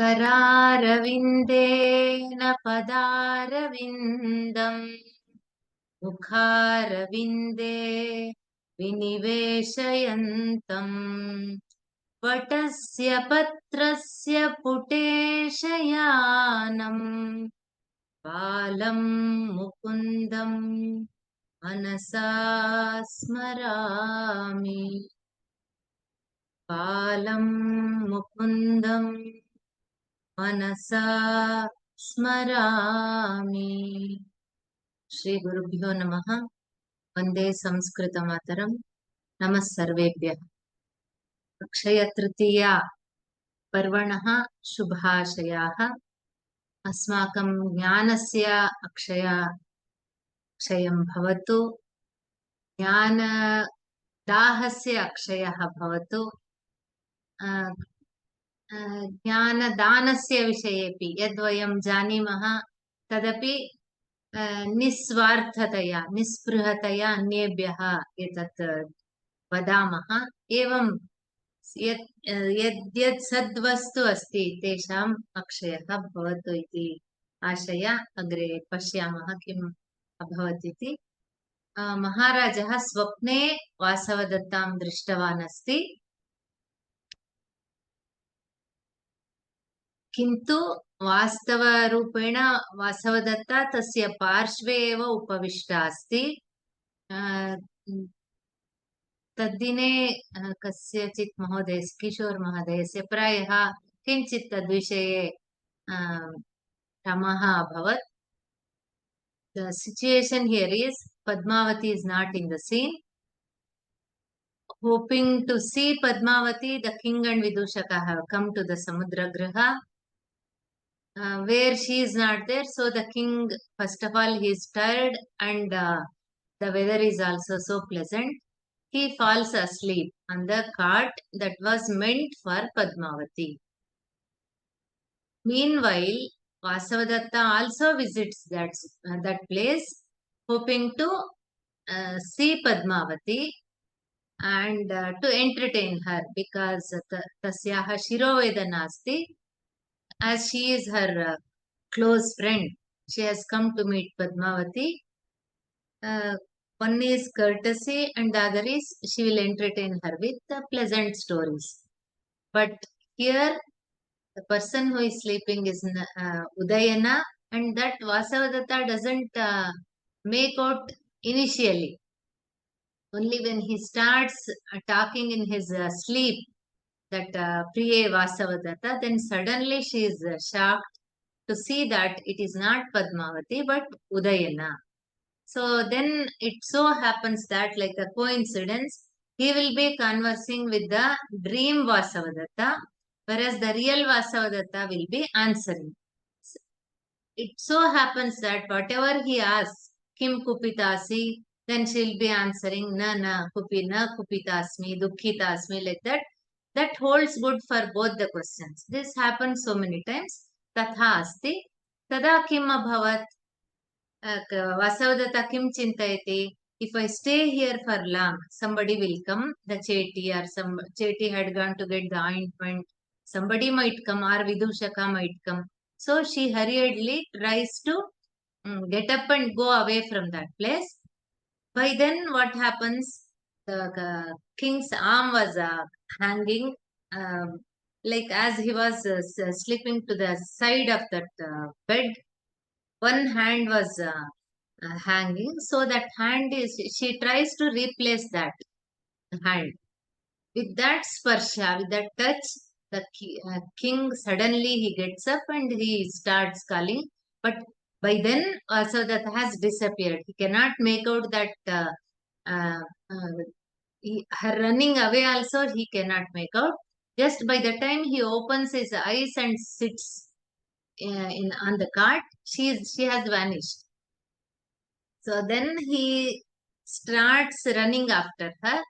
करारविन्देन पदारविन्दम् मुखारविन्दे विनिवेशयन्तम् वटस्य पत्रस्य पुटेशयानम् बालं मुकुन्दम् मनसा स्मरामि। बालं मुकुन्दम् मनसा स्मरामि। श्री गुरुभ्यो नमः। वन्दे संस्कृतमातरम्। नमः सर्वेभ्यः। अक्षय तृतीया पर्वणः शुभाशयाः। अस्माकं ज्ञानस्य अक्षयं भवतु, ज्ञानदाहस्य अक्षयः भवतु। ज्ञानदानस्य विषयेपि यद्वयं जानीमः तदपि निस्वार्थतया निस्पृहतया अन्येभ्यः एतत् वदामः। एवं यद्यत् सद्वस्तु अस्ति तेषाम् अक्षयः भवतु इति आशया अग्रे पश्यामः किम् अभवत् इति। महाराजः स्वप्ने वासवदत्तां दृष्टवान् अस्ति, किन्तु वास्तवरूपेण वासवदत्ता तस्य पार्श्वे एव उपविष्टा अस्ति। तद्दिने कस्यचित् महोदयस्य, किशोर महोदयस्य प्रायः किञ्चित् तद्विषये भ्रमः अभवत्. The situation here is Padmavati is not in the scene. Hoping to see Padmavati, the king and Vidushaka have come to the Samudra Graha, where she is not there. So the king, first of all, he is tired and the weather is also so pleasant. He falls asleep on the cart that was meant for Padmavati. Meanwhile, Vasavadatta also visits that place, hoping to see Padmavati and to entertain her, because tasyaha shirovedana asti. As she is her close friend, she has come to meet Padmavati. One is courtesy and the other is she will entertain her with pleasant stories. But here the person who is sleeping is Udayana, and that Vasavadatta doesn't make out initially. Only when he starts talking in his sleep, that Priye Vasavadatta, then suddenly she is shocked to see that it is not Padmavati but Udayana. So then it so happens that, like a coincidence, he will be conversing with the dream Vasavadatta, whereas the real Vasavadatta will be answering. It so happens that whatever he asks, Kim Kupitasi, then she'll be answering na kupitasmi, dukhitasmi, like that. That holds good for both the questions. This happens so many times. Tatha asti. Tada kim abhavat? Vasavadatta kim chintayati? If I stay here for long, somebody will come, the Cheti, or some Cheti had gone to get the ointment. Somebody might come, or Vidushaka might come. So she hurriedly tries to get up and go away from that place. By then, what happens? The king's arm was hanging, like as he was sleeping to the side of that bed. One hand was hanging, so that hand is, she tries to replace that hand. With that sparsha, with that touch, the king suddenly he gets up and he starts calling. But by then also that has disappeared. He cannot make out that uh, her running away also he cannot make out. Just by the time he opens his eyes and sits on the cart, she has vanished. So then he starts running after her.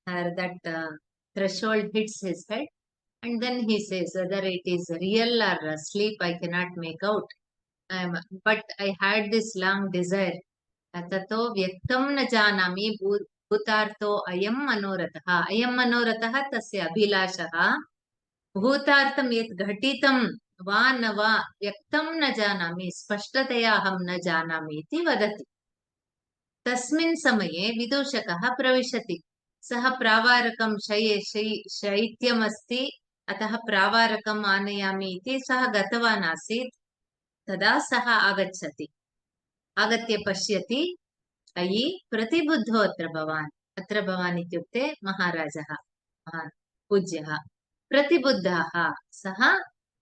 That threshold hits his head, and then he says whether it is real or sleep, I cannot make out. But I had this long desire. Tato vyaktam na janami bhutartho ayam manoratah. Ayam manoratah tasya abhilashaha भूतार्थं यत् घटितं वा न वा व्यक्तं न जानामि, स्पष्टतया अहं न जानामि इति वदति। तस्मिन् समये विदूषकः प्रविशति। सः प्रावारकं शैत्यमस्ति, अतः प्रावारकम् आनयामि इति सः गतवान् आसीत्। तदा सः आगच्छति, आगत्य पश्यति, अयि प्रतिबुद्धो अत्र भवान्। अत्र भवान् इत्युक्ते महाराजः, महान् पूज्यः। प्रतिबुद्धः, सः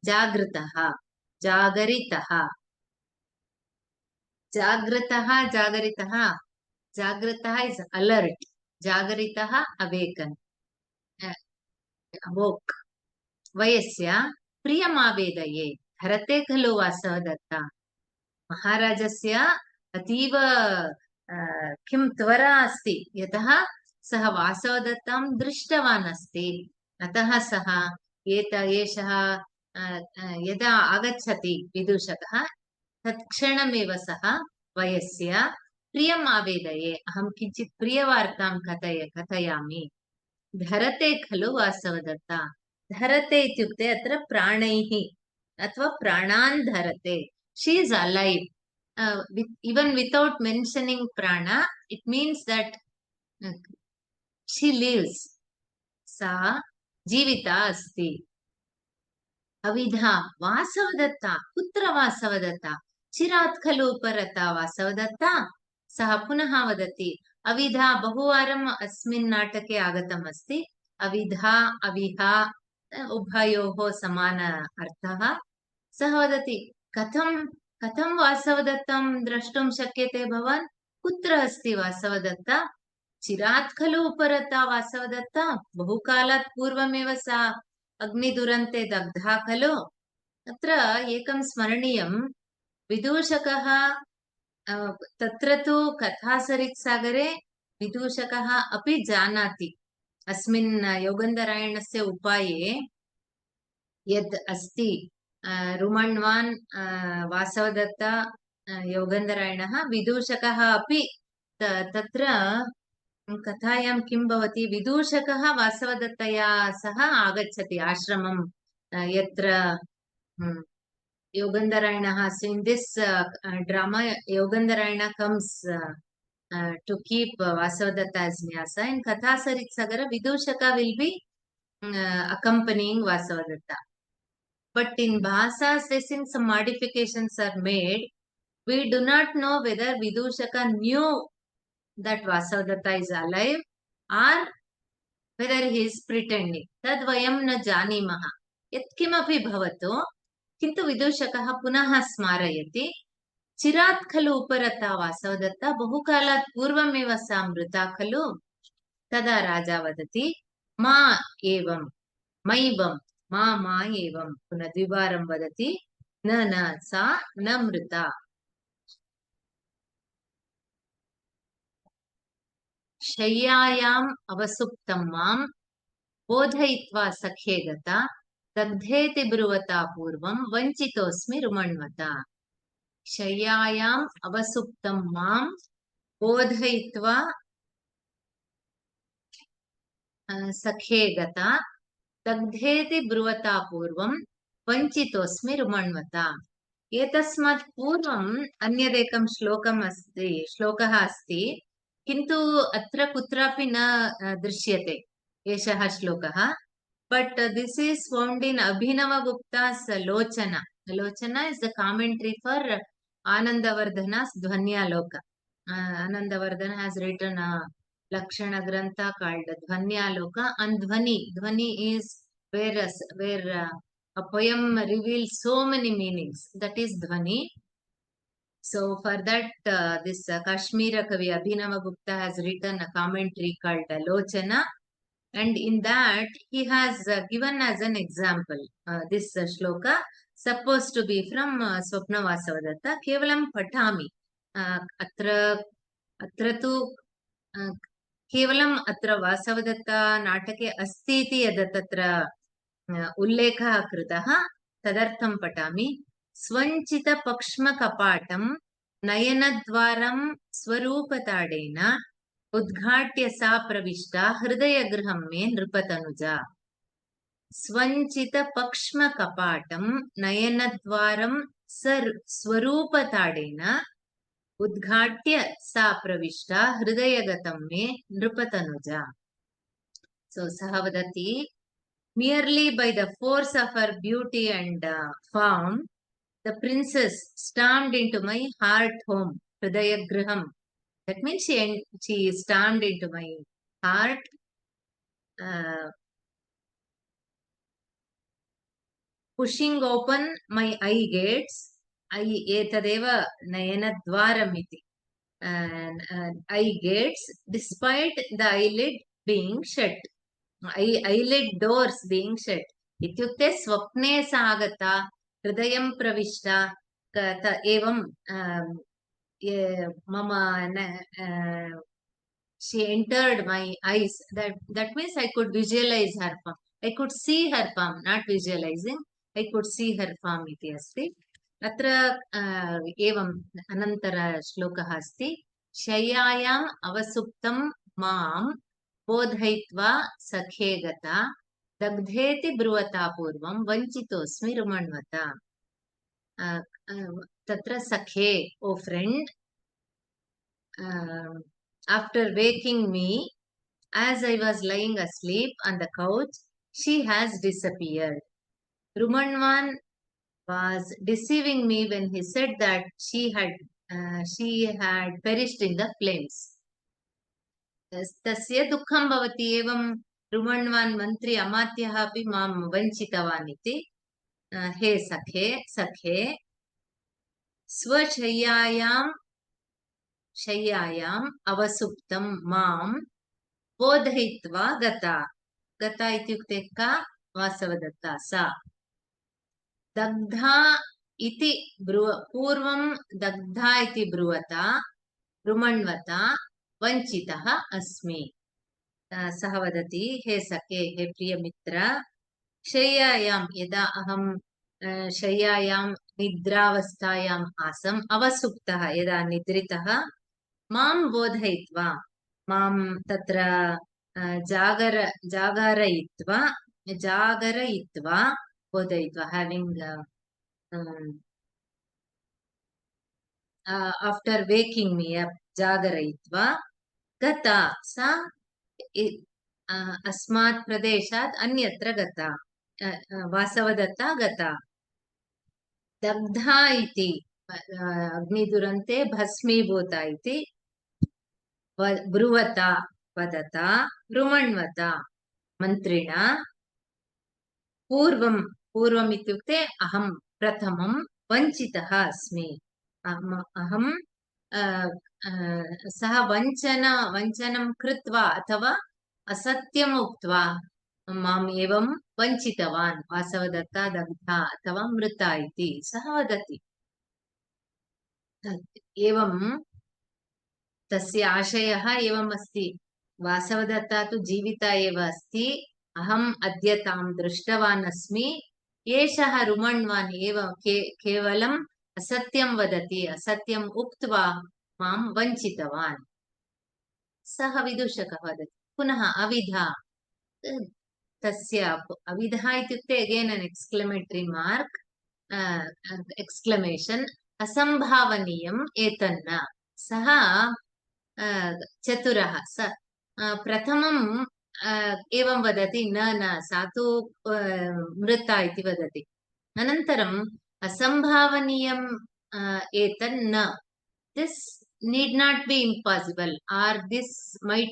जागृतः, जागरितः, जागृतः, जागरितः, जागृतः इस् अलर्ट्, जागरितः अवेकन्, अवोक्। वयस्य प्रियमावेदये, हरते खलु वासवदत्ता। महाराजस्य अतीव किं त्वरा अस्ति, यतः सः वासवदत्तां दृष्टवान् अस्ति। अतः सः एषः यदा आगच्छति विदूषकः, तत्क्षणमेव सः वयस्य प्रियम् आवेदये, अहं किञ्चित् प्रियवार्तां कथयामि। धरते खलु वासवदत्ता। धरते इत्युक्ते अत्र प्राणैः अथवा प्राणान् धरते, शी is अलैव्. Even without mentioning prana, it means that she lives. सा जीविता अस्ति। अविधा वासवदत्ता, कुत्र वासवदत्ता? चिरात् खलु उपरता वासवदत्ता। सः पुनः वदति, अविधा बहुवारम् अस्मिन् नाटके आगतम् अस्ति। अविधा, अविहा उभयोः समान अर्थः। सः वदति, कथं वासवदत्तं द्रष्टुं शक्यते भवान्? कुत्र अस्ति वासवदत्ता? चिरात् खलु उपरता वासवदत्ता। बहुकालात् पूर्वमेव सा अग्निदुरन्ते दग्धा खलु। अत्र एकं स्मरणीयं, विदूषकः तत्र तु कथासरित्सागरे विदूषकः अपि जानाति अस्मिन् योगन्धरायणस्य उपाये यद् अस्ति, रुमण्वान् वासवदत्ता योगन्धरायणः विदूषकः अपि तत्र कथायां किं भवति, विदूषकः वासवदत्तया सह आगच्छति आश्रमं यत्र योगन्धरायणः अस्ति। In this drama Yogandharayana comes to keep Vasavadatta as Nyasa. In Kathasarit Sagara, Vidushaka will be accompanying Vasavadatta. But in Bhasa session, some modifications are made. We do not know whether Vidushaka knew that Vasavadatta is alive or whether he is pretending. Tad vayam na janimaha. Yatkimapi bhavatu. Kintu Vidushakaha punaha smarayati. चिरात् खलु उपरता वासवदत्ता, बहुकालात् पूर्वमेव सा मृता खलु। तदा राजा वदति, मा एवं, मैवं, मा एवं, पुनः द्विवारं वदति, न सा न मृता। शय्यायाम् अवसुप्तं मां बोधयित्वा सख्ये गता, दग्धेति ब्रुवता पूर्वं वञ्चितोऽस्मि रुमण्वता। शय्यायाम् अवसुप्तं मां बोधयित्वा सख्ये गता, दग्धेति ब्रुवता पूर्वं वञ्चितोऽस्मि रुमण्वता। एतस्मात् पूर्वम् अन्यदेकं श्लोकः अस्ति, किन्तु अत्र कुत्रापि न दृश्यते एषः श्लोकः। But this is found in Abhinavagupta's Lochana. Lochana is the commentary for Anandavardhana's Dhvanyaloka. Anandavardhana has written a Lakshana Grantha called Dhvanyaloka, and Dhvani is where a poem reveals so many meanings. That is Dhvani. So for that, this Kashmira Kavi Abhinavagupta has written a commentary called Lochana. And in that, he has given as an example this shloka, supposed to be from Swapna Vasavadatta. Kevalam patami. Atra tu kevalam atra Vasavadatta natake asti iti yad tatra ullekha kritaha tadartham patami. Svanchita pakshma kapatam nayanadvaram swarupatadena उद्घाट्य सा प्रविष्टा हृदयगृहं मे नृपतनुजा. स्वञ्चितपक्ष्मकपाटं नयनद्वारं स्वरूपताडेन उद्घाट्य सा प्रविष्टा हृदयगतं मे नृपतनुजा. So सः वदति, merely by the force of her beauty and form, the princess stormed into my heart home, Hridayagriham. That means she stormed into my heart, pushing open my eye gates. Etadeva nayanadvaram iti. Eye gates, despite the eyelid being shut. eyelid doors being shut. इत्युक्ते स्वप्ने सा आगता, हृदयं प्रविष्टा, एवं मम she entered my eyes. That means I could visualize her form. I could see her form, not visualizing. I could see her form इति अस्ति. अत्र एवम् अनन्तर श्लोकः अस्ति. शय्यायाम् अवसुप्तं मां बोधयित्वा सखे गता, दग्धेति ब्रुवता पूर्वं वञ्चितोऽस्मि रुमण्वता. तत्र सखे, ओ friend, after waking me as I was lying asleep on the couch, she has disappeared. Rumanwan was deceiving me when he said that she had perished in the flames. तस्य दुःखं भवति. एवं रुमण्वान् मन्त्री अमात्यः अपि मां वञ्चितवान् इति. हे सखे सखे, शय्यायाम् अवसुप्तं मां बोधयित्वा गता. गता इत्युक्ते का? वासवदत्ता सा. दग्धा इति पूर्वं दग्धा इति ब्रुवता रुमण्वता वञ्चितः अस्मि. सः वदति, हे सखे, हे प्रियमित्र, शय्यायां, यदा अहं शय्यायां निद्रावस्थायाम् आसम्, अवसुप्तः, यदा निद्रितः, मां बोधयित्वा, मां तत्र जागरयित्वा बोधयित्वा, having after waking me up, जागरयित्वा गता, सा अस्मात् प्रदेशात् अन्यत्र गता, वासवदत्ता गता. दग्धा इति अग्निदुरन्ते भस्मीभूता इति ब्रुवता, वदता, रुमण्वता, मन्त्रिणा, पूर्वम् इत्युक्ते अहं प्रथमं वञ्चितः अस्मि. अहं सः वञ्चनं कृत्वा अथवा असत्यम् उक्त्वा माम् एवं वञ्चितवान्. वासवदत्ता दग्धा अथवा मृता इति सः वदति. एवं तस्य आशयः एवम् अस्ति. वासवदत्ता तु जीविता एव अस्ति. अहम् अद्य तां दृष्टवान् अस्मि. एषः रुमण्वान् एव केवलम् असत्यं वदति, असत्यम् उक्त्वा मां वञ्चितवान्. सः विदूषकः वदति. पुनः अविधा, तस्य अविधा इत्युक्ते अगेन् एन् एक्स्क्लमेटरी मार्क्, एक्स्क्लमेशन्, असम्भावनीयम् एतन्न. सः चतुरः. प्रथमं एवं वदति, न सा तु मृता इति वदति. अनन्तरम् असम्भावनीयम् एतन्न, this need not be impossible, or this might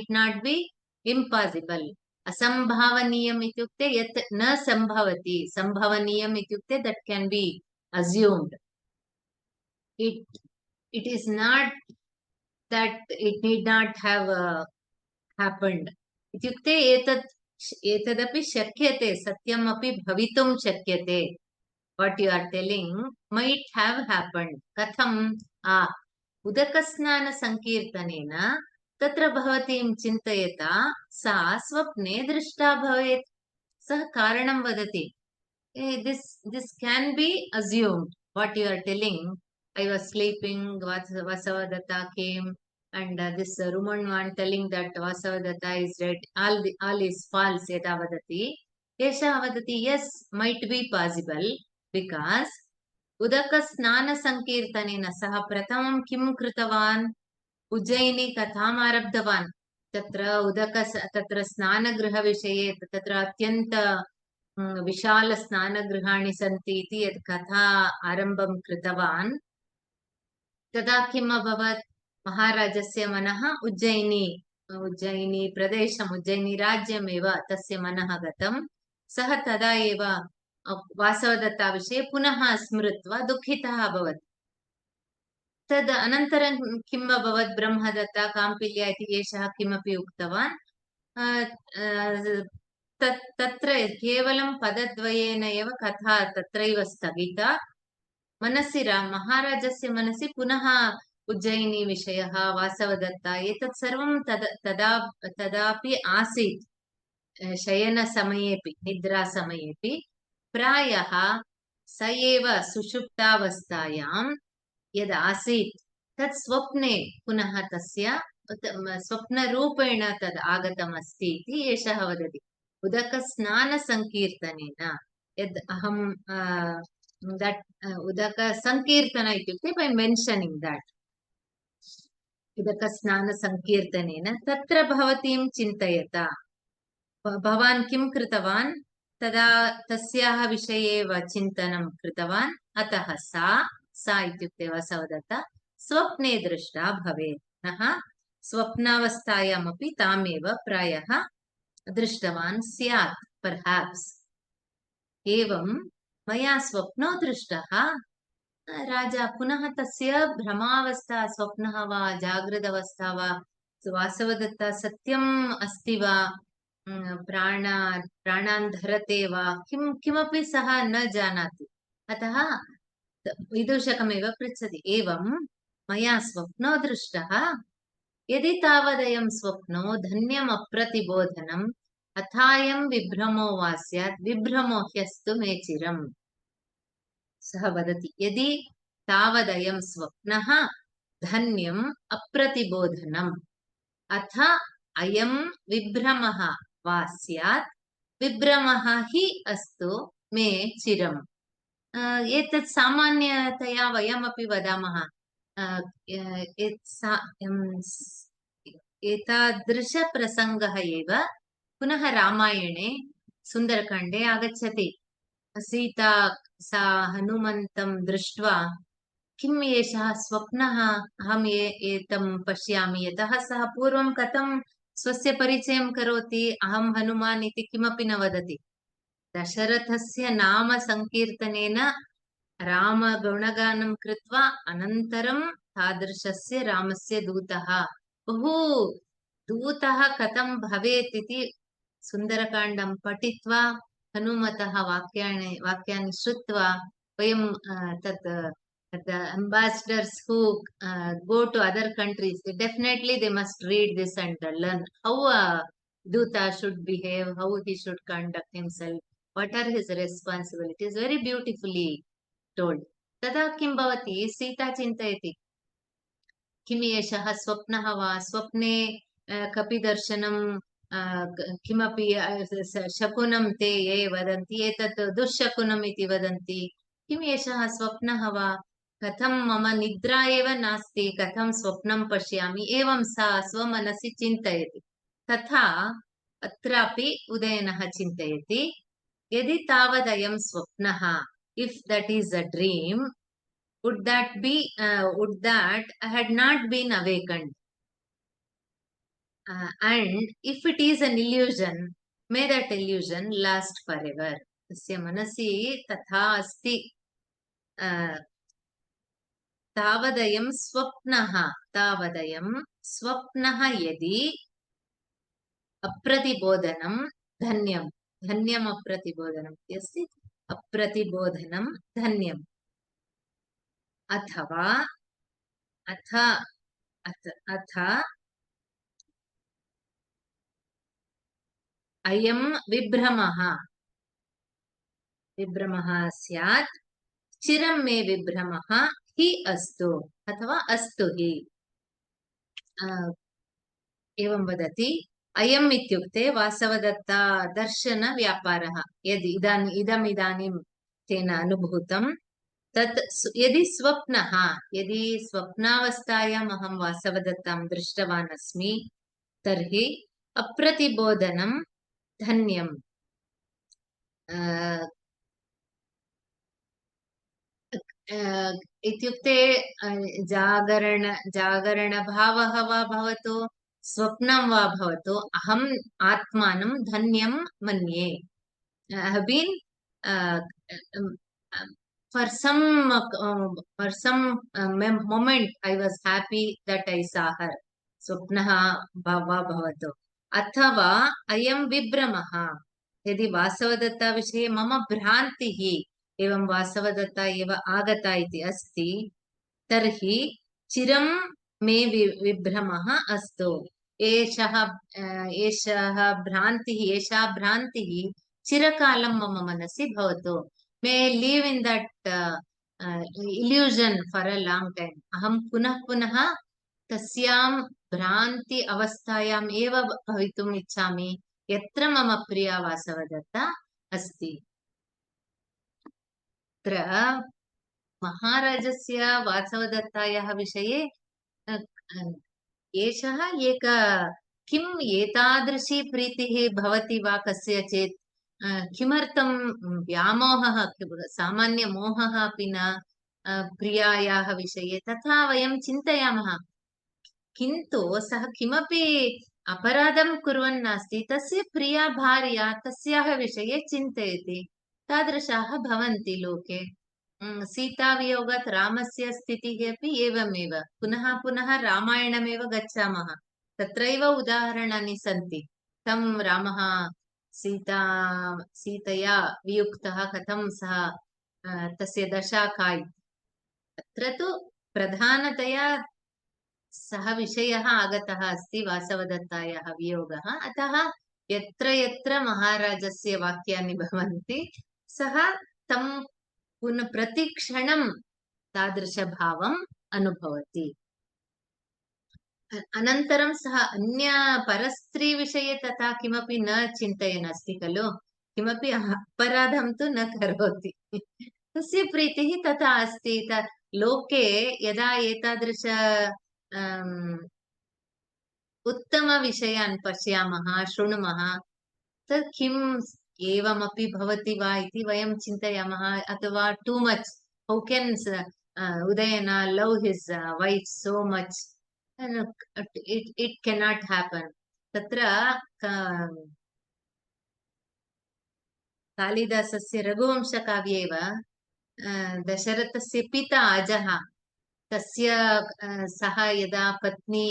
not be impossible. असम्भावनीयम् इत्युक्ते यत् न सम्भवति. सम्भवनीयम् इत्युक्ते that can be assumed. It is not that it need not have happened. इत्युक्ते एतदपि शक्यते, सत्यम् अपि भवितुं शक्यते. What you are telling might have happened. कथम्? उदकस्नानसङ्कीर्तनेन तत्र भवतीं चिन्तयता सा स्वप्ने दृष्टा भवेत्. सः कारणं वदति. This can be assumed. What you are telling, I was sleeping, Vasavadatta came, and this Rumanwan telling that Vasavadatta is dead, all is false, yada vadati. एषः वदति yes might be possible because उदकस्नानसङ्कीर्तनेन सः प्रथमं किं कृतवान् उज्जयिनी कथाम् आरब्धवान् तत्र स्नानगृहविषये तत्र अत्यन्त विशालस्नानगृहाणि सन्ति इति यत् कथा आरम्भं कृतवान् तदा किम् अभवत् महाराजस्य मनः उज्जयिनी प्रदेशम् उज्जयिनी राज्यमेव तस्य मनः गतं सः तदा एव वासवदत्ता विषये पुनः स्मृत्वा दुःखितः अभवत् तद् अनन्तरं किम् अभवत् ब्रह्मदत्ता काम्पिल्य इति एषः किमपि उक्तवान् तत्र केवलं पदद्वयेन एव कथा तत्रैव स्थगिता मनसि महाराजस्य मनसि पुनः उज्जयिनी विषयः वासवदत्ता एतत् सर्वं तदापि आसीत् शयनसमयेपि निद्रासमयेपि प्रायः स एव सुषुप्तावस्थायां यद् आसीत् तत् स्वप्ने पुनः तस्य स्वप्नरूपेण तद् आगतमस्ति इति एषः वदति उदकस्नानसङ्कीर्तनेन यद् अहं उदकसङ्कीर्तन इत्युक्ते by mentioning that उदकस्नानसङ्कीर्तनेन तत्र भवतीं चिन्तयता भवान् किं कृतवान् तदा तस्याः विषये एव चिन्तनं कृतवान् अतः सा इत्युक्ते वासवदत्ता स्वप्ने दृष्टा भवेत् नः स्वप्नावस्थायामपि तामेव प्रायः दृष्टवान् स्यात् पर्हाप्स् एवं मया स्वप्नो दृष्टः राजा पुनः तस्य भ्रमावस्था स्वप्नः वा जागृदवस्था वा वासवदत्ता सत्यम् अस्ति वा प्राणान् धरते वा किमपि सः न जानाति अतः विदूषकमेव पृच्छति एवं मया स्वप्नो दृष्टः यदि तावदयं स्वप्नो धन्यम् अप्रतिबोधनम् अथायं विभ्रमो वा स्यात् विभ्रमो ह्यस्तु मे चिरम् सः वदति यदि तावदयं स्वप्नः धन्यम् अप्रतिबोधनम् अथ अयं विभ्रमः वा स्यात् विभ्रमः हि अस्तु मे चिरम् एतत् सामान्यतया वयमपि वदामः एतादृशप्रसङ्गः एव पुनः रामायणे सुन्दरकाण्डे आगच्छति सीता सा हनुमन्तं दृष्ट्वा किम् एषः स्वप्नः अहम् एतं पश्यामि यतः सः पूर्वं कथं स्वस्य परिचयं करोति अहं हनुमान् इति किमपि न वदति दशरथस्य नाम संकीर्तनेन रामगुणगानं कृत्वा अनन्तरं तादृशस्य रामस्य दूतः कथं भवेत् इति सुन्दरकाण्डं पठित्वा हनुमतः वाक्यानि श्रुत्वा वयं the ambassadors who go to other countries definitely they must read this and learn how a duta should behave how he should conduct himself what are his responsibilities very beautifully told तदा किं भवति सीता चिन्तयति किम् एषः स्वप्नः वा स्वप्ने कपिदर्शनं किमपि शकुनं ते ये वदन्ति एतत् दुःशकुनम् इति वदन्ति किम् एषः स्वप्नः वा कथं मम निद्रा एव नास्ति कथं स्वप्नं पश्यामि एवं सा स्वमनसि चिन्तयति तथा अत्रापि उदयनः चिन्तयति यदि तावदयं स्वप्नः if that is a dream would that had not been awakened and if it is an illusion may that illusion last forever तस्य मनसि तथा अस्ति तावदयं स्वप्नः यदि अप्रतिबोधनं धन्यम् अप्रतिबोधनम् अस्ति अप्रतिबोधनं धन्यम् अथ अयं विभ्रमः स्यात् चिरं मे विभ्रमः हि अस्तु अथवा अस्तु हि एवं वदति अयम् इत्युक्ते वासवदत्ता दर्शनव्यापारः यदि इदमिदानीं तेन अनुभूतं तत् यदि स्वप्नः यदि स्वप्नावस्थायाम् अहं वासवदत्तां दृष्टवान् अस्मि तर्हि अप्रतिबोधनं धन्यम्। इत्युक्ते जागरणभावः वा भवतु स्वप्नं वा भवतु अहम् आत्मानं धन्यं मन्ये। I have been for some moment I was happy that I saw her. स्वप्नः वा भवतु अथवा अयं विभ्रमः यदि वासवदत्ता विषये मम भ्रान्तिः एवं वासवदत्ता एव आगता इति अस्ति तर्हि चिरं मे विभ्रमः अस्तु। एषा भ्रान्तिः चिरकालं मम मनसि भवतु। May live in that illusion for a long time. अहं पुनः पुनः तस्यां भ्रान्ति अवस्थायाम् एव भवितुम् इच्छामि यत्र मम प्रिया वासवदत्ता अस्ति। अत्र महाराजस्य वासवदत्तायाः विषये एषः किम् एतादृशी प्रीतिः भवति वा कस्यचित् किमर्थं व्यामोहः सामान्यमोहः अपि न प्रियायाः विषये तथा वयं चिन्तयामः किन्तु सः किमपि अपराधं कुर्वन् नास्ति तस्य प्रिया भार्या तस्याः विषये चिन्तयति तादृशाः भवन्ति लोके। सीतावियोगात् रामस्य स्थितिः अपि एवमेव पुनः पुनः रामायणमेव गच्छामः तत्रैव उदाहरणानि सन्ति तं रामः सीतया वियुक्तः कथं सः तस्य दशा काय् अत्र तु प्रधानतया सः विषयः आगतः अस्ति वासवदत्तायाः वियोगः। अतः यत्र यत्र महाराजस्य वाक्यानि भवन्ति सः तं पुनः प्रतिक्षणं तादृशभावम् अनुभवति। अनन्तरं सः अन्य परस्त्रीविषये तथा किमपि न चिन्तयन् अस्ति खलु किमपि अपराधं तु न करोति तस्य प्रीतिः तथा अस्ति। लोके यदा एतादृश उत्तमविषयान् पश्यामः शृणुमः तत् किम् एवमपि भवति वा इति वयं चिन्तयामः अथवा too much how can Udayana love his wife so much and it cannot happen. तत्र कालिदासस्य रघुवंशकाव्ये एव दशरथस्य पिता अजः तस्य सः यदा पत्नी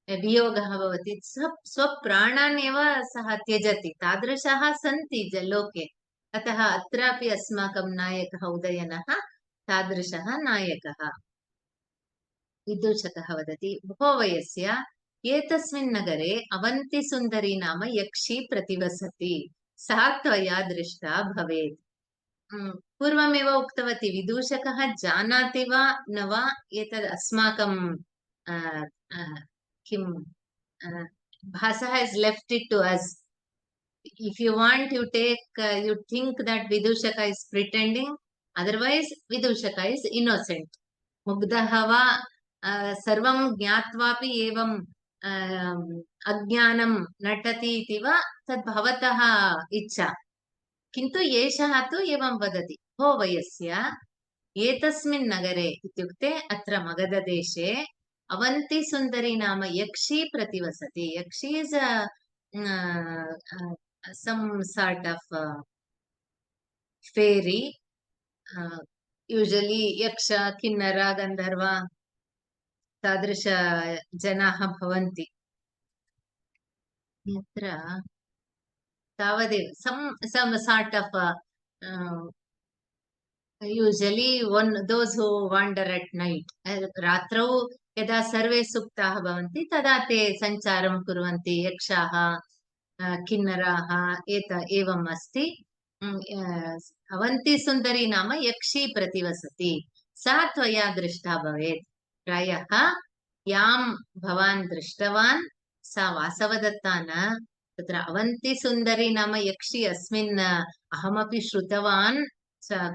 वियोगः भवति स्वप्राणान् एव सः त्यजति तादृशाः सन्ति लोके। अतः अत्रापि अस्माकं नायकः उदयनः तादृशः नायकः। विदूषकः वदति भो वयस्य एतस्मिन् नगरे अवन्तिसुन्दरी नाम यक्षी प्रतिवसति सा त्वया दृष्टा भवेत्। पूर्वमेव उक्तवती विदूषकः जानाति वा न वा एतद् अस्माकं किं भासः has left it to us. If you want you think that Vidushaka is pretending, otherwise Vidushaka is innocent. मुग्धः वा सर्वं ज्ञात्वापि एवं अज्ञानं नटति इति वा तद् भवतः इच्छा किन्तु एषः तु एवं वदति भो वयस्य एतस्मिन् नगरे इत्युक्ते अत्र मगधदेशे अवन्तिसुन्दरी नाम यक्षी प्रतिवसति। यक्षी is some sort of fairy, usually यक्ष किन्नर गन्धर्व तादृश जनाः भवन्ति। यत्र तावदेव some sort of usually those who wander at night रात्रौ यदा सर्वे सुप्ताः भवन्ति तदा ते सञ्चारं कुर्वन्ति यक्षाः किन्नराः एवम् अस्ति। अवन्तिसुन्दरी नाम यक्षी प्रतिवसति सा त्वया दृष्टा भवेत्। प्रायः यां भवान् दृष्टवान् सा वासवदत्ता न तत्र अवन्तिसुन्दरी नाम यक्षी अस्मिन् अहमपि श्रुतवान्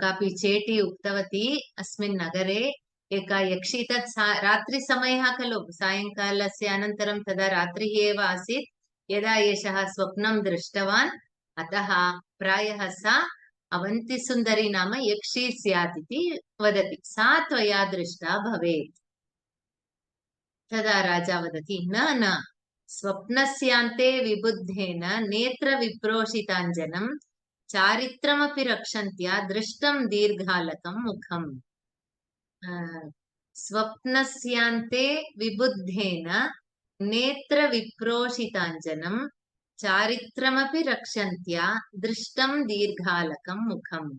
कापि चेटी उक्तवती अस्मिन् नगरे एका यक्षी तत् रात्रिसमयः खलु सायङ्कालस्य अनन्तरं तदा रात्रिः एव आसीत् यदा एषः स्वप्नं दृष्टवान् अतः प्रायः सा अवन्तिसुन्दरी नाम यक्षी स्यात् इति वदति सा त्वया दृष्टा भवेत् तदा राजा वदति न स्वप्नस्यान्ते विबुद्धेन नेत्रविप्रोषिताञ्जनं चारित्रमपि रक्षन्त्या दृष्टं दीर्घालकं मुखम् स्वप्नस्यान्ते विबुद्धेन नेत्रविप्रोषिताञ्जनं चारित्रमपि रक्षन्त्या दृष्टं दीर्घालकं मुखम्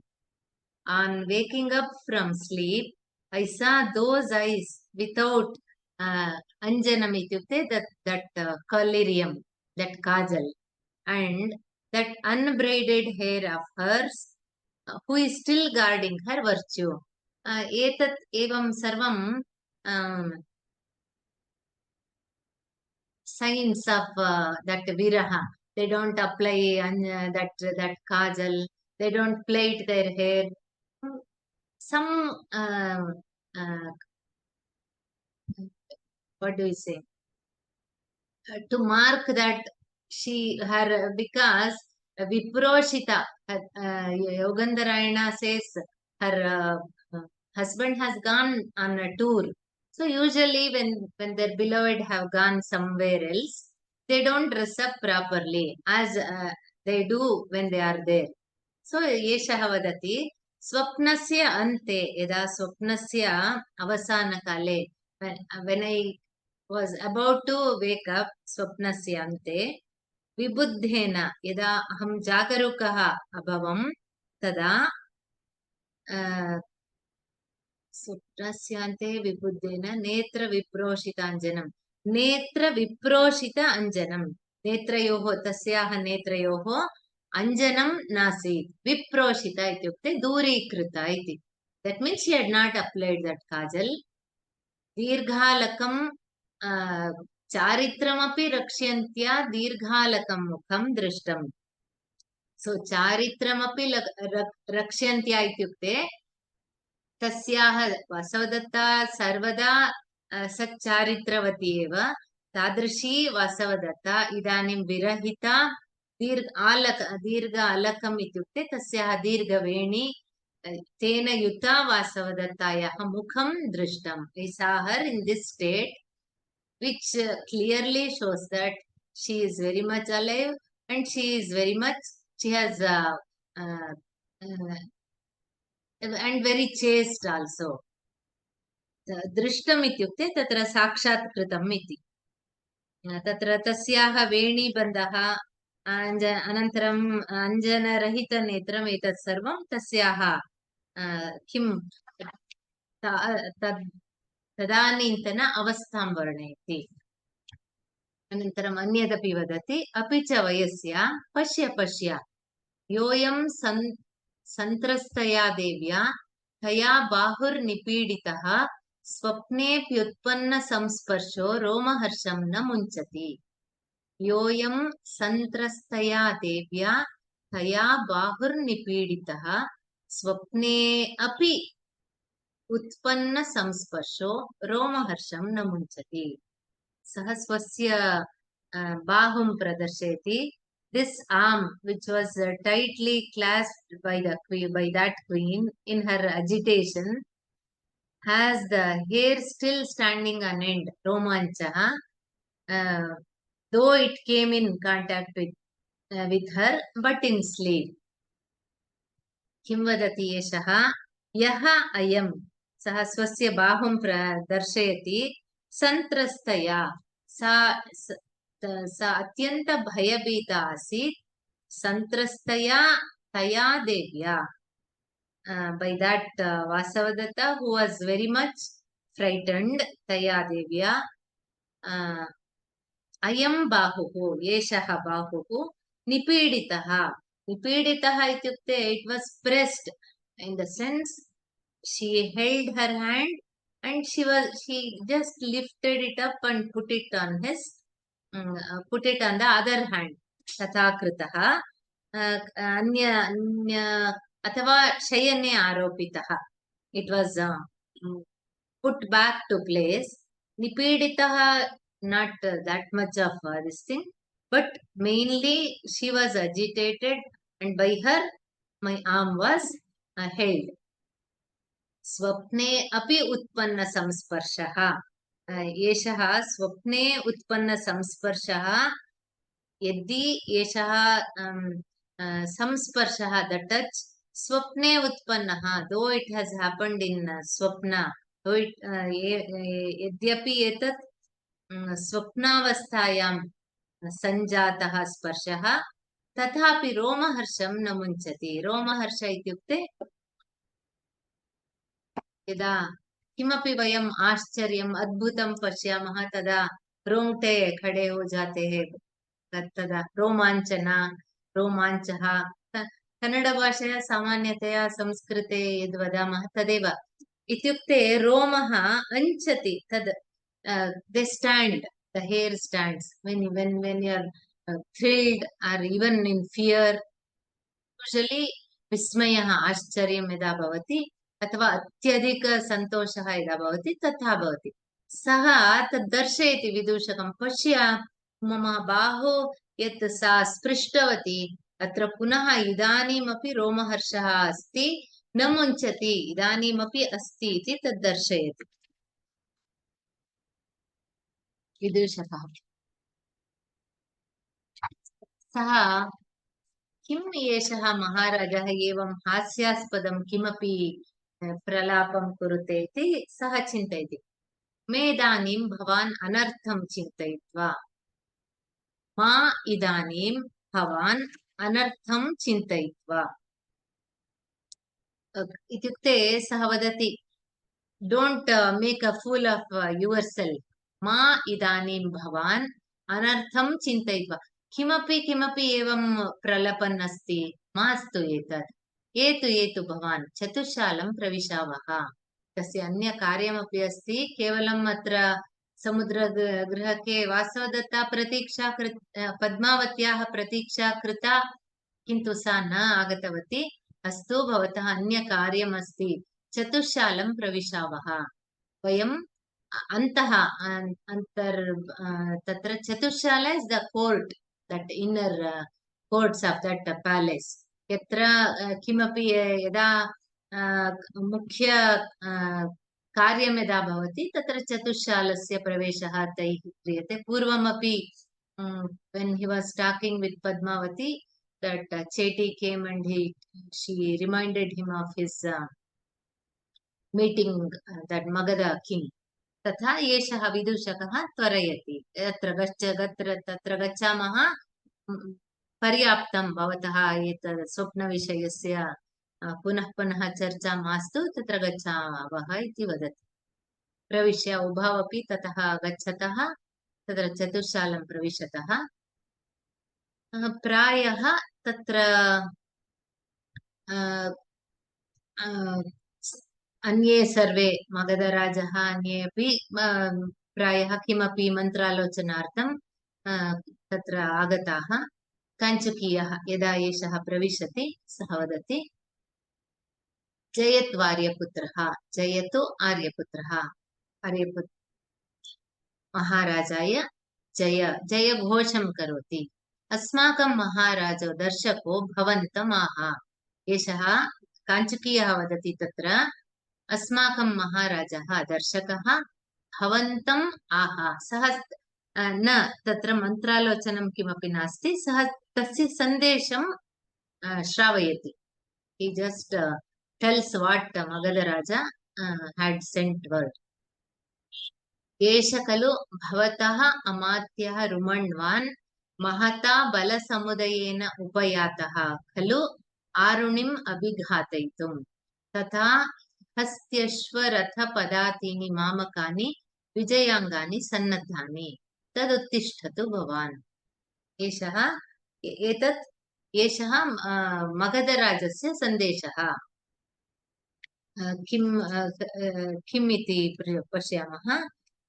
On waking up from sleep, I saw those eyes without anjanam ityukte that collyrium, that kajal, and that unbraided hair of hers, who is still guarding her virtue. Etat evam sarvam signs of that viraha. They don't apply that kajal. They don't plait their hair. Some what do you say to mark that her because Viproshita Yogandarayana says her husband has gone on a tour, so usually when their beloved have gone somewhere else they don't dress up properly as they do when they are there. So एषः वदति स्वप्नस्य अन्ते यदा स्वप्नस्य अवसानकाले when I was about to wake up स्वप्नस्य अन्ते विबुद्धेन यदा अहं जागरूकः अभवं तदा स्वप्नस्यान्ते विबुद्धेन नेत्रविप्रोषिताञ्जनं नेत्रविप्रोषित अञ्जनं नेत्रयोः तस्याः नेत्रयोः अंजनम नासीत् विप्रोषित इत्युक्ते दूरीकृत इति that means she had not applied that kajal दीर्घालकं चारित्रमपि रक्ष्यन्त्या दीर्घालकं मुखं दृष्टम् सो चारित्रमपि रक्ष्यन्त्या इत्युक्ते तस्याः वासवदत्ता सर्वदा सच्चारित्रवती एव तादृशी वासवदत्ता इदानीं विरहिता दीर्घ अलकम् इत्युक्ते तस्याः दीर्घवेणी तेन युता वासवदत्तायाः मुखं दृष्टम् I saw her in this state which clearly shows that she is very much alive and she has and very chaste also. दृष्टम् इत्युक्ते तत्र साक्षात्कृतम् इति तत्र तस्याः वेणीबन्धः अनन्तरम् अञ्जनरहितनेत्रम् एतत् सर्वं तस्याः किं तदानीन्तन अवस्थां वर्णयति अनन्तरम् अन्यदपि वदति अपि च वयस्य पश्य योऽयं सन्त्रस्तया देव्या तया बाहुर्निपीडितः स्वप्नेऽप्युत्पन्नसंस्पर्शो रोमहर्षं न मुञ्चति योऽयं सन्त्रस्तया देव्या तया बाहुर्निपीडितः स्वप्ने अपि उत्पन्नसंस्पर्शो रोमहर्षं न मुञ्चति सः स्वस्य बाहुं प्रदर्शयति this arm which was tightly clasped by that queen in her agitation has the hair still standing on end romanchaha though it came in contact with her but in sleep किं वदति एषः यः अयं सः स्वस्य बाहुं प्रदर्शयति सन्त्रस्तया सा अत्यन्त भयभीता आसीत् सन्त्रस्तया तया देव्या by that Vasavadatta who was very much frightened तया देव्या अयं बाहुः एषः बाहुः निपीडितः इत्युक्ते it was pressed in the sense she held her hand and she just lifted it up and put it on his put it on the other hand. तथा कृतः अन्य अथवा शयने आरोपितः. It was put back to place. Nipiditah, not that much of this thing, but mainly she was agitated, and by her my arm was held. स्वप्ने अपि उत्पन्न संस्पर्शः. एषः स्वप्ने उत्पन्न संस्पर्शः. यदि एषः संस्पर्शः, द टच, स्वप्ने उत्पन्नः, दो इट हैज हैपेंड इन स्वप्न, दो यद्यपि एतत् स्वप्नावस्थायां सञ्जातः स्पर्शः, तथापि रोमहर्षं न मुञ्चति. रोमहर्ष इत्युक्ते यदा किमपि वयम् आश्चर्यम् अद्भुतं पश्यामः तदा रोंगटे खड़े हो जाते हैं, तदा रोमाञ्चः. कन्नड भाषया सामान्यतया संस्कृते यद् वदामः तदेव. इत्युक्ते रोमः अंचति, तद् they stand, the hair stands when you are thrilled or even in fear. Usually विस्मयः, आश्चर्यं यदा भवति अथवा अत्यधिक सन्तोषः यदा भवति तथा भवति. सः तद् दर्शयति विदूषकं, पश्य मम बाहु यत् सा स्पृष्टवती, अत्र पुनः इदानीमपि रोमहर्षः अस्ति, न मुञ्चति, इदानीमपि अस्ति इति तद् दर्शयति विदूषकः. सः किम् एषः महाराजः एवं हास्यास्पदं किमपि प्रलापं कुरुते इति सः चिन्तयति. मे इदानीं भवान् अनर्थं चिन्तयित्वा, मा इदानीं भवान् अनर्थं चिन्तयित्वा. इत्युक्ते सः वदति, don't make a fool of yourself. मा इदानीं भवान् अनर्थं चिन्तयित्वा. किमपि किमपि एवं प्रलपन् अस्ति, मास्तु एतत्. एतु भवान् चतुश्शालं प्रविशावः. तस्य अन्य कार्यमपि अस्ति. केवलम् अत्र समुद्रगृहके वासवदत्ता प्रतीक्षा पद्मावत्याः प्रतीक्षा कृता, किन्तु सा न आगतवती. अस्तु, भवतः अन्य कार्यमस्ति, चतुश्शालं प्रविशावः. वयम् अन्तः तत्र chatushshala is the court, that inner courts of that palace. यत्र किमपि यदा मुख्य कार्यं यदा भवति तत्र चतुश्शालस्य प्रवेशः तैः क्रियते. पूर्वमपि when he was talking with Padmavati, that Cheti came and she reminded him of his meeting that Magadha king. तथा एषः विदूषकः त्वरयति, तत्र गच्छामः, पर्याप्तं, भवतः एतत् स्वप्नविषयस्य पुनः पुनः चर्चा मास्तु, तत्र गच्छावः इति वदति. प्रविश्य उभावपि ततः गच्छतः तत्र चतुश्शालं प्रविशतः. प्रायः तत्र अन्ये सर्वे, मगधराजः अन्ये अपि प्रायः किमपि मन्त्रालोचनार्थं तत्र आगताः. काञ्चुकीयः यदा एषः प्रविशति सः वदति, जयतु आर्यपुत्रः, जयतु आर्यपुत्रः. आर्यपुत्र महाराजाय जय जय घोषं करोति. अस्माकं महाराजो दर्शको भवन्तमाह. एषः काञ्चुकीयः वदति तत्र, अस्माकं महाराजः दर्शकः भवन्तम् आह. सः न तत्र मन्त्रालोचनं किमपि नास्ति, सः तस्य सन्देशं श्रावयति. he just tells what Magadha had sent word. एष खलु भवतः अमात्यः रुमण्वान् महता बलसमुदयेन उपयातः खलु आरुणिम् अभिघातयितुं, तथा हस्त्यश्वरथपदातीनि मामकानि विजयाङ्गानि सन्नद्धानि, तदुत्तिष्ठतु भवान्. एषः मगधराजस्य सन्देशः. किम् इति पश्यामः.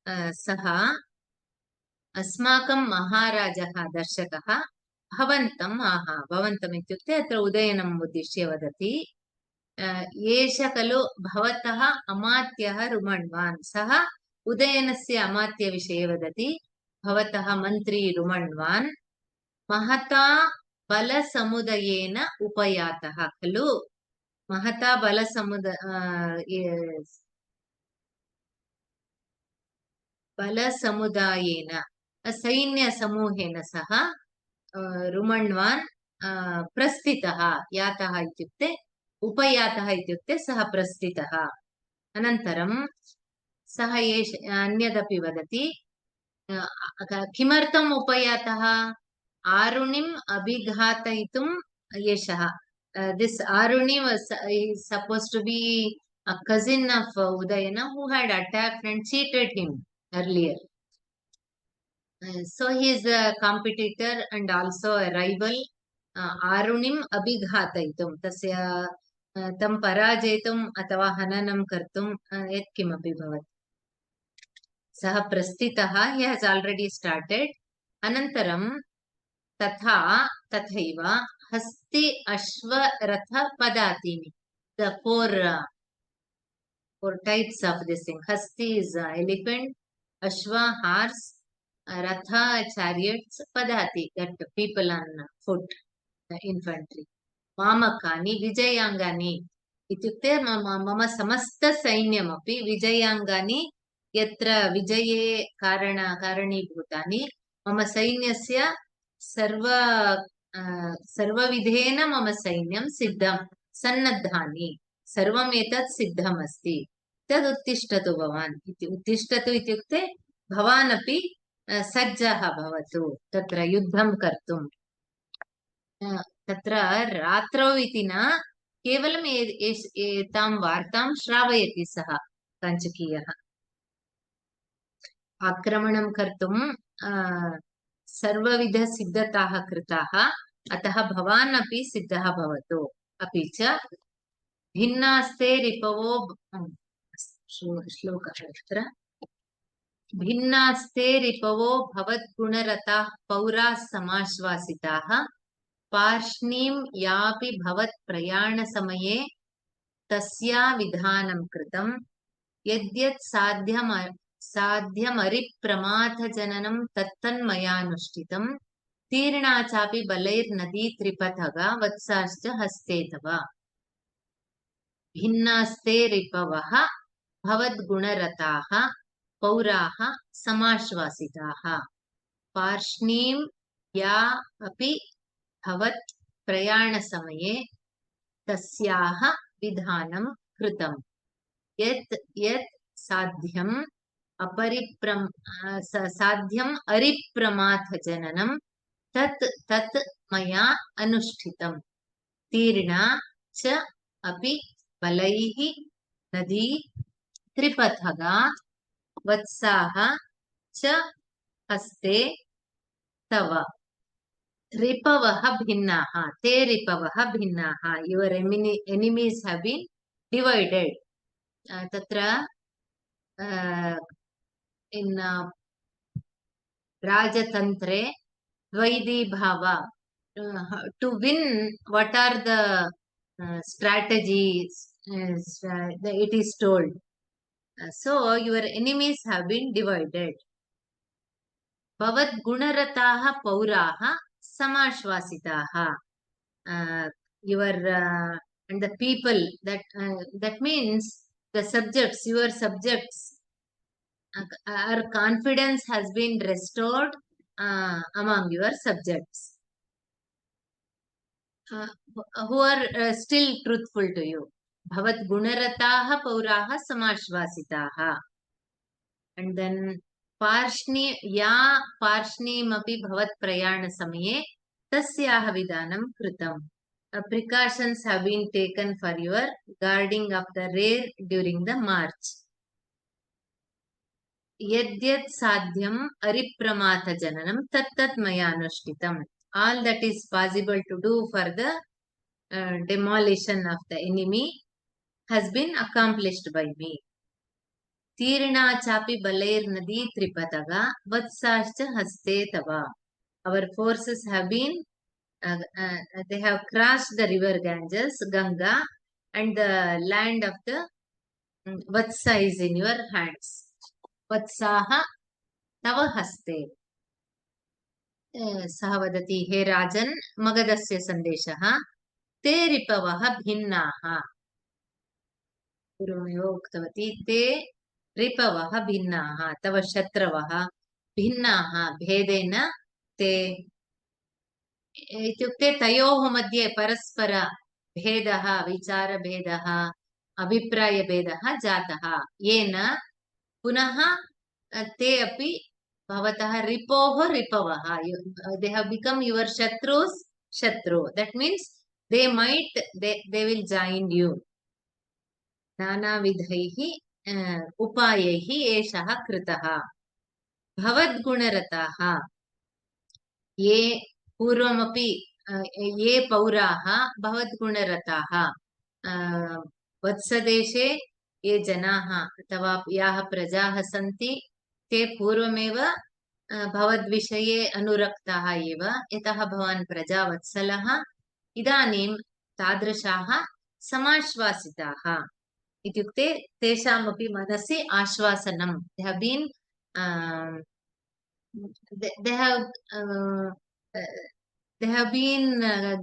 सः अस्माकं महाराजः दर्शकः भवन्तम् आहा भवन्तम् इत्युक्ते अत्र उदयनम् उद्दिश्य वदति एष खलु भवतः अमात्यः रुमण्वान् सः उदयनस्य अमात्यविषये वदति भवतः मन्त्री रुमण्वान् महता बलसमुदयेन उपयातः खलु महता बलसमुदायेन सैन्यसमूहेन सह रुमण्वान् प्रस्थितः यातः इत्युक्ते उपयातः इत्युक्ते सः प्रस्थितः अनन्तरं सः अन्यदपि वदति किमर्थम् उपयातः आरुणिम् अभिघातयितुम् एषः this Aruni was supposed to be a cousin of Udayana who had attacked and cheated him earlier. So he is a competitor and also a rival. Arunim abhighataitum tasya tam parajetum अथवा हननं कर्तुं यत्किमपि भवति सः प्रस्थितः he has already started अनन्तरं तथैव हस्ति अश्व रथ पदातीनि the four types of this thing hasti is elephant ashwa horse ratha chariots padati that people on foot infantry मामकानि विजयाङ्गानि इत्युक्ते मम समस्तसैन्यमपि विजयाङ्गानि यत्र विजये कारणीभूतानि मम सैन्यस्य सर्वविधेन मम सैन्यं सिद्धं सन्नद्धानि सर्वम् एतत् सिद्धमस्ति तदुत्तिष्ठतु भवान् इति उत्तिष्ठतु इत्युक्ते भवान् अपि सज्जः भवतु तत्र युद्धं कर्तुं तत्र रात्रौ इति न केवलम् एतां वार्तां श्रावयति सः काञ्चकीयः आक्रमणं कर्तुं सर्वविधसिद्धताः कृताः अतः भवान् अपि सिद्धः भवतु अपि च भिन्नास्ते रिपवो श्लोकः अत्र भिन्नास्ते रिपवो भवद्गुणरताः पौराः समाश्वासिताः पार्ष्णीं यापि भवत् प्रयाणसमये तस्या विधानं कृतं यद्यत् साध्यमरिप्रमाथजननं तत्तन्मयानुष्ठितं तीर्णा चापि बलैर्नदी त्रिपथगा वत्साश्च हस्ते तव भिन्नास्ते रिपवः भवद्गुणरताः पौराः समाश्वासिताः पार्ष्णीं या अपि भवत् प्रयाणसमये तस्याः विधानं कृतं यत् साध्यम् अरिप्रमाथजननं तत् मया अनुष्ठितं तीर्णा च अपि बलैः नदी त्रिपथगा वत्साः च हस्ते तव रिपवः भिन्नाः ते रिपवः भिन्नाः your enemies have been divided तत्र in राजतन्त्रे द्वैधीभाव to win what are the strategies it is told so your enemies have been divided भवद् गुणरताः पौराः समाश्वासिताः your and the people that means the subjects your subjects our confidence has been restored among your subjects who are still truthful to you भवद् गुणरताः पौराः समाश्वासिताः and then पार्ष्णीमपि भवत् प्रयाणसमये तस्याः विधानं कृतम् precautions have been taken for your guarding of the rear during the march यद्यत् साध्यम् अरिप्रमाथजननं तत्तत् मया अनुष्ठितम् all that is possible to do for the demolition of the enemy has been accomplished by me तीर्णा चापि बलैर्नदी त्रिपतगा वत्साश्च हस्ते तव. Our forces have been they have crossed the river Ganges, Ganga, and the land of the Vatsa is in your hands. Vatsaha tava haste. सः वदति, हे राजन्, मगधस्य सन्देशः, ते रिपवः भिन्नाः. पूर्वमेव उक्तवती, ते रिपवः भिन्नाः, तव शत्रवः भिन्नाः, भेदेन ते, इत्युक्ते तयोः मध्ये परस्पर भेदः, विचारभेदः, अभिप्रायभेदः जातः, येन पुनः ते अपि भवतः रिपोः रिपवः, they have become your shatrus shatru. That means they will join you. नानाविधैः उपायैः एषः कृतः. भवद्गुणरताः, ये पूर्वमपि ये पौराः भवद्गुणरताः, वत्सदेशे ये जनाः अथवा याः प्रजाः सन्ति ते पूर्वमेव भवद्विषये अनुरक्ताः एव, यतः भवान् प्रजावत्सलः. इदानीं तादृशाः समाश्वासिताः, इत्युक्ते तेषामपि मनसि आश्वासनं, they have been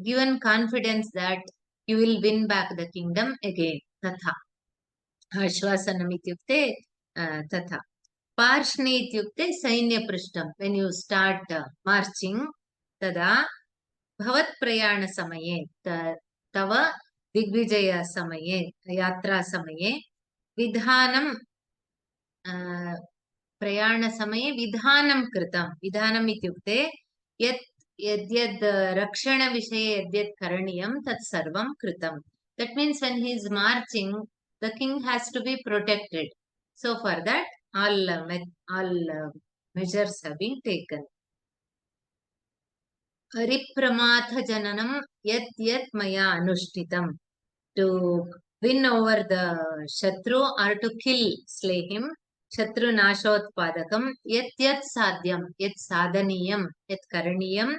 given confidence that you will win back the kingdom again. तथा आश्वासनम् इत्युक्ते तथा. पार्ष्णि इत्युक्ते सैन्यपृष्ठं. when you start marching, तदा भवत्प्रयाणसमये, तव दिग्विजयसमये, यात्रासमये विधानं, प्रयाणसमये विधानं कृतं. विधानम् इत्युक्ते यद्यद् रक्षणविषये यद्यद् करणीयं तत् सर्वं कृतं. That means when he is marching, the king has to be protected. So for that, all measures have been taken. Aripramath jananam yat yat maya anushtitam. To win over the Shatru or to kill, slay him. Shatru nashotpadakam yat yat sadhyam, yat sadhaniyam, yat karaniyam,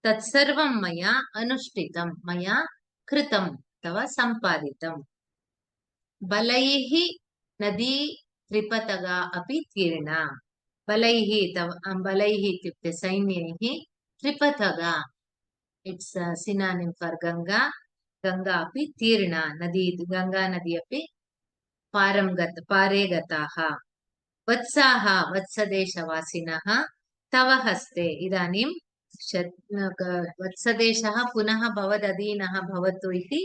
tat sarvam maya anushtitam, maya kritam, tava sampaditam. Balaihi nadi tripataga api tirna. Balaihi ityukte sainyaihi, tripataga, it's a synonym for Ganga. Ganga api tirna, nadi, Ganga nadi api पारे गताः. वत्साः, वत्सदेशवासिनः, तव हस्ते. इदानीं वत्सदेशः पुनः भवदधीनः भवतु इति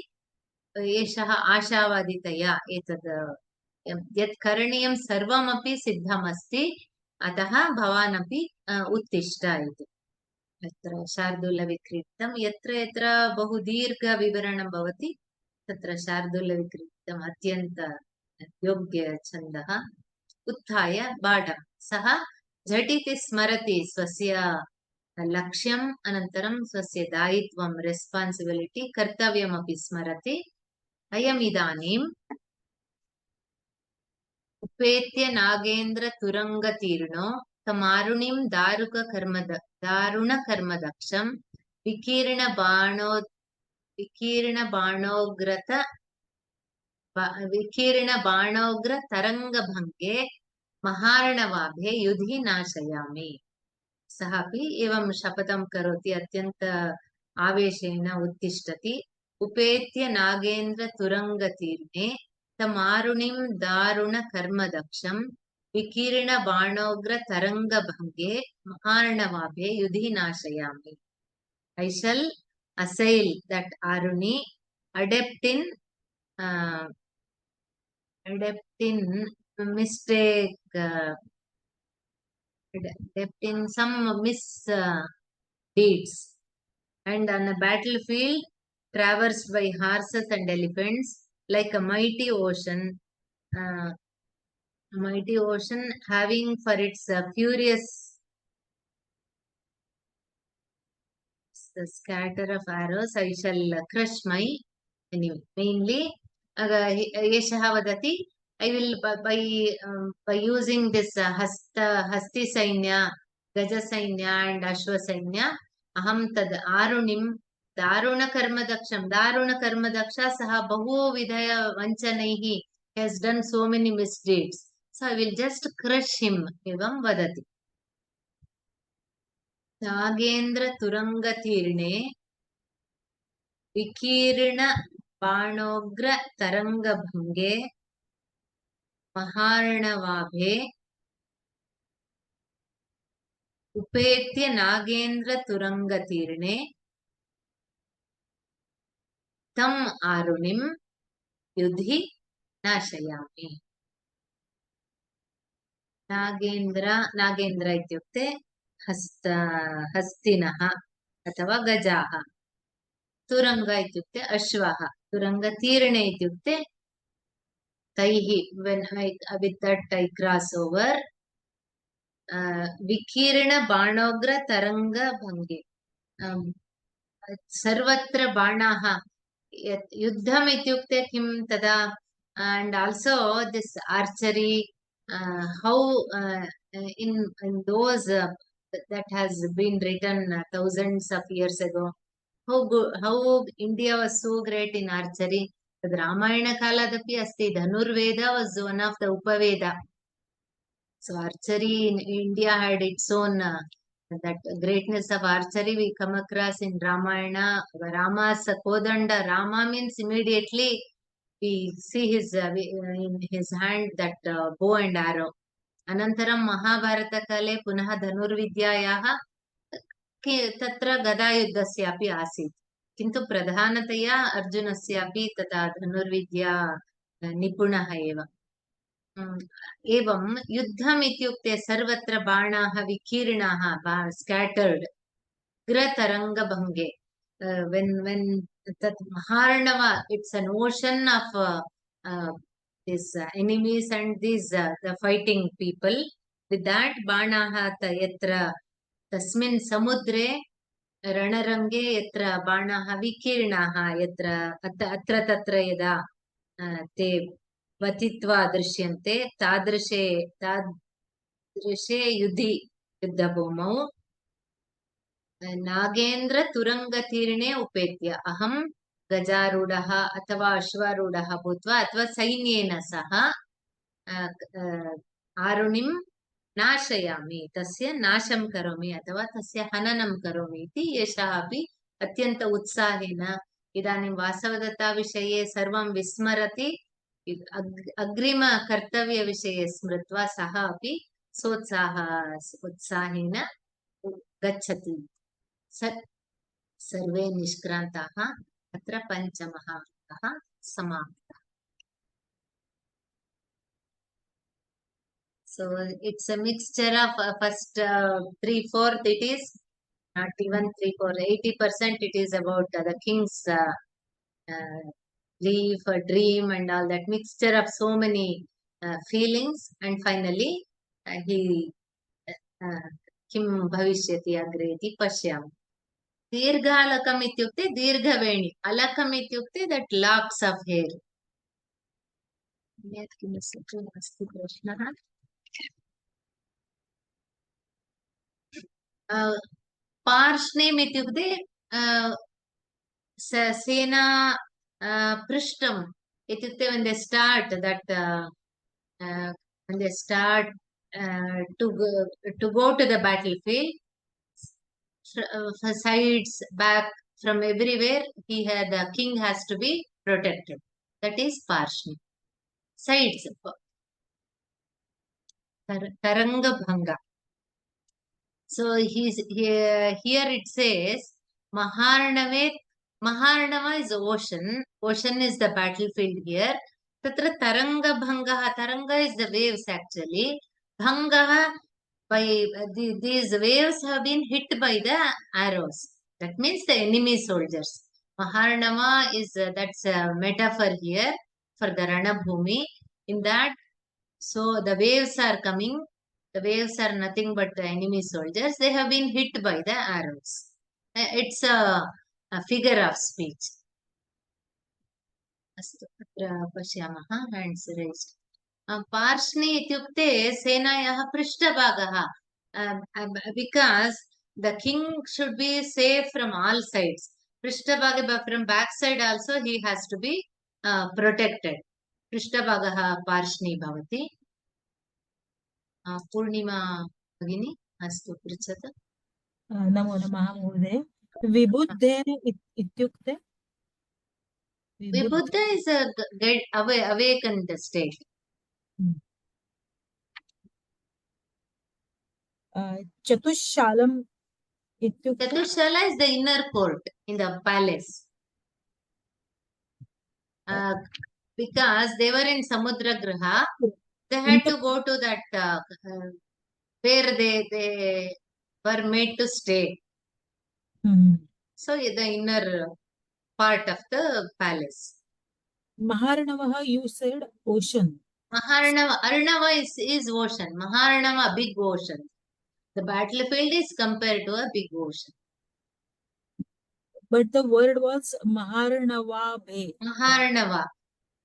एषः आशावादितया एतद् यत् करणीयं सर्वमपि सिद्धमस्ति, अतः भवान् अपि उत्तिष्ठ इति. तत्र शार्दूलविक्रीडितं, यत्र यत्र बहु दीर्घविवरणं भवति तत्र शार्दूलविक्रीडितम् अत्यन्त योग्यछन्दः. उत्थाय बाढं, सः झटिति स्मरति स्वस्य लक्ष्यम्, अनन्तरं स्वस्य दायित्वं, रेस्पान्सिबिलिटी, कर्तव्यमपि स्मरति. अयमिदानीम् उपेत्य नागेन्द्रतुरङ्गतीर्णो तमारुणिं दारुणकर्मदक्षं विकीर्णबाणोग्र तरङ्गभङ्गे महार्णवाभे युधि नाशयामि. सः अपि एवं शपथं करोति, अत्यन्त आवेशेन उत्तिष्ठति. उपेत्य Nagendra तुरङ्गतीर्णे तमारुणिं दारुणकर्मदक्षं विकीर्णबाणोग्र तरङ्गभङ्गे महार्णवाभे युधि नाशयामि. I shall assail that Aruni, adept in mistake, adept in some misdeeds, and on a battlefield traversed by horses and elephants, like a mighty ocean having for its furious scatter of arrows, I shall crush my enemy. Mainly एषः वदति, I will by using this Hasti Sainya, Gaja Sainya and Ashwa Sainya, Aham tad Arunim Daruna Karma Daksha Saha Bahu Vidaya Vanchanaihi has done so many misdeeds. So I will just crush him. Evam Vadati. Nagendra Turanga Tirne Vikirna Banogra Taranga Bhange महार्णवाभे उपेत्य नागेन्द्र तुरंगतीर्णे तम आरुणिम युधि नाशयामि. नागेन्द्र इत्युक्ते हस्तिनः अथवा गजाः. तुरंग इत्युक्ते अश्वः. तुरंगतीर्णे इत्युक्ते तैः, when with that I cross over. विकीर्ण बाणोग्र तरंग भंगे, सर्वत्र बाणाः. युद्धम् इत्युक्ते किं तदा, and also this archery, how in those that has been written thousands of years ago, how India was so great in archery. तद् रामायणकालादपि अस्ति. धनुर्वेद was one of the Upaveda. So archery in India had its own, that greatness of archery we come across in Ramayana. Rama's Kodanda. Rama means immediately we see his in his hand that bow and arrow. Anantaram Mahabharata kale punah Dhanurvidyayaः तत्र गदायुद्धस्यापि आसीत्. किन्तु प्रधानतया अर्जुनस्यापि तथा धनुर्विद्या निपुणः एव. एवं युद्धम् इत्युक्ते सर्वत्र बाणाः विकीर्णाः, scattered. ग्रतरङ्गभङ्गे, when that Maharnava, it's an ocean of these enemies and these the fighting people. With that बाणाः यत्र तस्मिन् समुद्रे रणरङ्गे यत्र बाणाः विकीर्णाः, यत्र अत्र तत्र यदा ते पतित्वा दृश्यन्ते, तादृशे युद्धभूमौ नागेन्द्र तुरंगतीर्णे उपेत्य अहं गजारूढः अथवा अश्वारूढः भूत्वा अथवा सैन्येन सह आरुणिं नाशयामि, तस्य नाशं करोमि अथवा तस्य हननं करोमि इति एषः अपि अत्यन्त उत्साहेन इदानीं वासवदत्ताविषये सर्वं विस्मरति. अग्रिमकर्तव्यविषये स्मृत्वा सः अपि उत्साहेन गच्छति. सर्वे निष्क्रान्ताः. अत्र पञ्चमः अङ्कः समाप्तः. So it's a mixture of first 3/4 it is not even 3/4, 80% it is about the king's belief, dream and all that mixture of so many feelings, and finally he किं भविष्यति अग्रे इति पश्यामः. दीर्घालकम् इत्युक्ते दीर्घवेणि, अलकम् इत्युक्ते दट् लाक्स् आफ् हेर्. अस्ति प्रश्नः. पार्ष्णिम् इत्युक्ते सेना पृष्ठम् इत्युक्ते when they start to go to the battlefield, sides, back, from everywhere the king has to be protected. That is Parshni. Sides. Taranga Bhanga. So here it says Maharnava is ocean. Ocean is the battlefield here. Tatra Taranga Bhanga. Taranga is the waves actually. Bhanga, by these waves have been hit by the arrows. That means the enemy soldiers. Maharnava is that's a metaphor here for the Ranabhumi. In that, so the waves are coming. The waves are nothing but the enemy soldiers. They have been hit by the arrows. It's a figure of speech. अस्तु, अत्र पश्यामः. Hands raised. पार्ष्णि इत्युक्ते सेनायाः पृष्ठभागः, because the king should be safe from all sides. पृष्ठभागे from back side also he has to be protected. पृष्ठभागः पार्ष्णि भवति. पूर्णिमा भगिनी अस्तु पृच्छतु. नमो नमः महोदय. विबुद्धेन इत्युक्ते Vibhuddha is a awakened state. चतुश्शालम् इत्युक्ते Chatushala is the inner court in the palace. Because they were in Samudra Graha, they had to go to that where they were made to stay. So the inner part of the palace. Maharnava, you said ocean. Arnava is ocean. Maharnava, big ocean. The battlefield is compared to a big ocean. But the word was Maharnavabhe. Maharnava.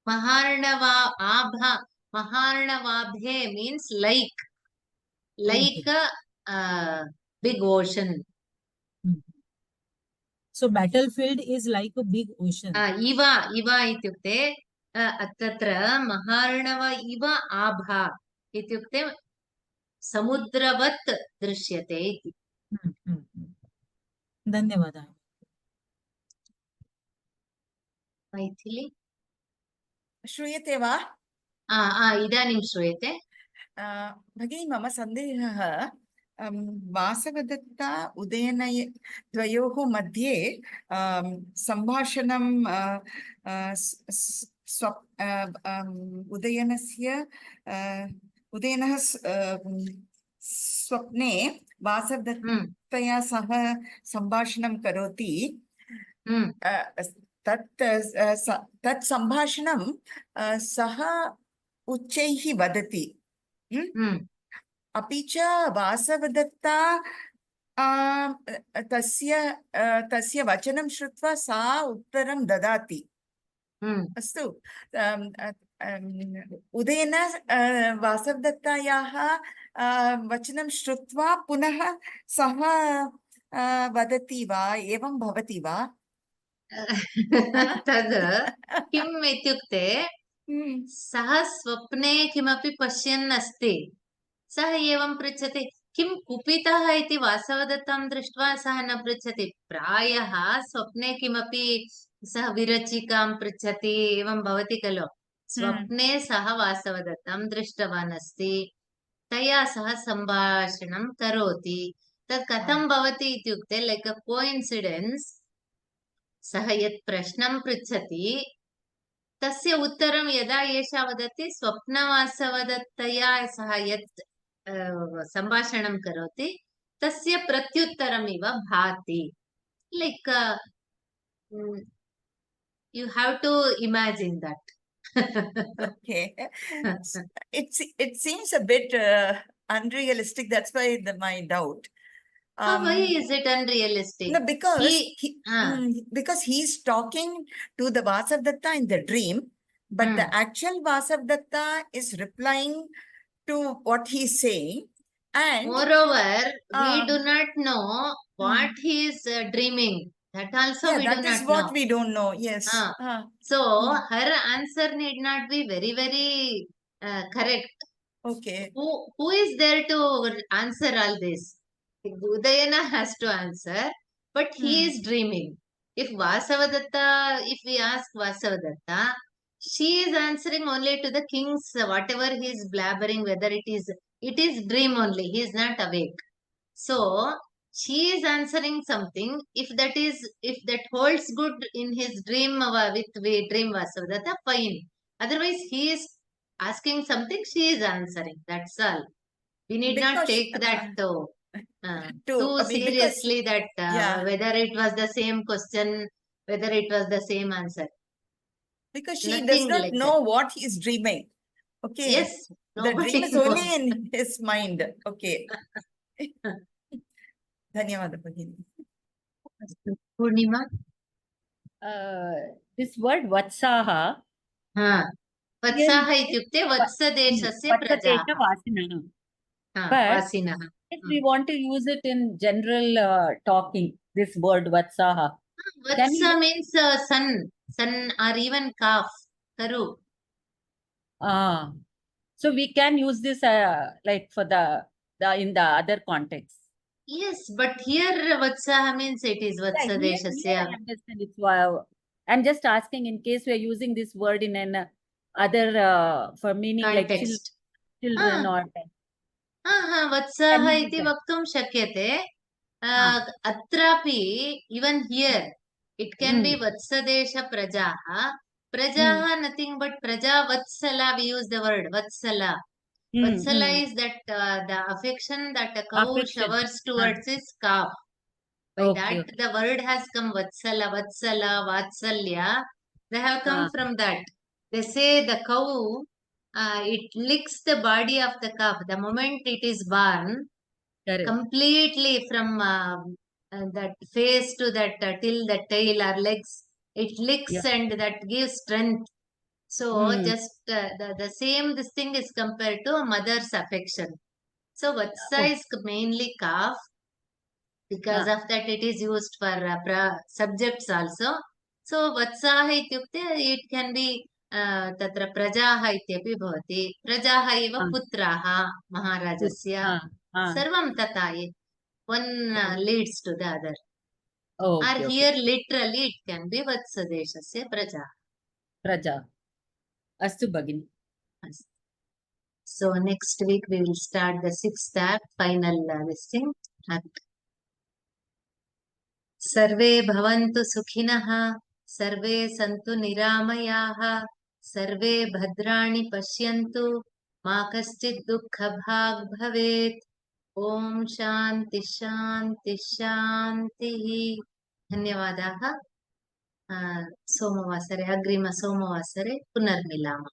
Maharnava abha. Maharnavabhe means like a big ocean. So battlefield is like a big ocean. Iva ityukte तत्र महार्णव इव आभा इत्युक्ते समुद्रवत् दृश्यते इति. धन्यवादः. मैथिली श्रूयते वा? इदानीं श्रूयते. भगिनी, मम सन्देहः, वासवदत्ता उदयनय द्वयोः मध्ये सम्भाषणं उदयनः स्वप्ने वासवदत्तया सह सम्भाषणं करोति. तत् सम्भाषणं सः उच्चैः वदति. अपि च वासवदत्ता तस्य वचनं श्रुत्वा सा उत्तरं ददाति. अस्तु, उदयन वासवदत्तायाः वचनं श्रुत्वा पुनः सः वदति वा, एवं भवति वा? तद् किम् इत्युक्ते सः स्वप्ने किमपि पश्यन् अस्ति. सः एवं पृच्छति, किं कुपितः इति वासवदत्तां दृष्ट्वा सः न पृच्छति. प्रायः स्वप्ने किमपि सः विरचिकां पृच्छति, एवं भवति खलु. स्वप्ने सः वासवदत्तां दृष्टवान् अस्ति, तया सह सम्भाषणं करोति. तत् कथं भवति इत्युक्ते लैक् अ कोइन्सिडेन्स्. सः यत् प्रश्नं पृच्छति तस्य उत्तरं यदा एषा वदति, स्वप्नवासवदत्तया सः यत् सम्भाषणं करोति तस्य प्रत्युत्तरमिव भाति. Like you have to imagine that. Okay. It seems a bit unrealistic. That's why my doubt. Why is it unrealistic? No, because he's talking to the Vasavdatta in the dream, but the actual Vasavdatta is replying to what he's saying. And moreover, we do not know what he is dreaming. That also we do not know. That is what we don't know. Yes. So her answer need not be very, very correct. Okay. Who is there to answer all this? Udayana has to answer, but he is dreaming. If we ask Vasavadatta, she is answering only to the king's whatever he is blabbering, whether it is dream only. He is not awake. So she is answering something. If that holds good in his dream with dream Vasavadatta, fine. Otherwise, he is asking something, she is answering. That's all. We need not take that too seriously, whether it was the same question, whether it was the same answer. Because she does not know what he is dreaming. Okay. Yes. The dream is only in his mind. Okay. Dhanyawad, Bhagini. Purnima. This word Vatsaha. वत्साः इत्युक्ते वत्सदेशस्य प्रजाः वत्सदेशवासिनः. हा, But वासिनः if we want to use it in general talking, this word vatsaha, can Vatsa we? means son or even calf, karu. Ah, so we can use this like for the in the other context. Yes, but here Vatsaha means it is Yeah, here Vatsadeshasya. I understand it's I'm just asking in case we are using this word in an other for meaning like Context. children or वत्सः Can we use इति that? वक्तुं शक्यते Ah. अत्रापि even here it can be Hmm. Vatsadesh प्रजाः प्रजाः nothing but praja vatsala, we use the word vatsala. Vatsala is that the affection that a cow Affection. showers towards its calf. By Okay, that the word has come vatsala, vatsala, vatsalya. They have come from that. They say the cow, it licks the body of the calf. The moment it is born, correct. completely from that face to that till the tail or legs, it licks Yeah. and that gives strength. So just the same this thing is compared to a mother's affection. So vatsa is mainly calf. Because of that it is used for subjects also. So vatsaha ityukte it can be tatra prajaha ityapi bhavati. Prajaha eva putraha maharajasya. Sarvam tata. One leads to the other. Okay, Or here literally it can be vatsadeshasya praja. Praja. Astu Bhagini. So next week we will start the 6th act, final this thing, act. सर्वे भवन्तु सुखिनः सर्वे सन्तु निरामयाः सर्वे भद्राणि पश्यन्तु मा कश्चित् दुःखभाग् भवेत् ॐ शान्ति शान्ति शान्तिः धन्यवादाः सोमवासरे अग्रिम सोमवासरे पुनर्मिलामः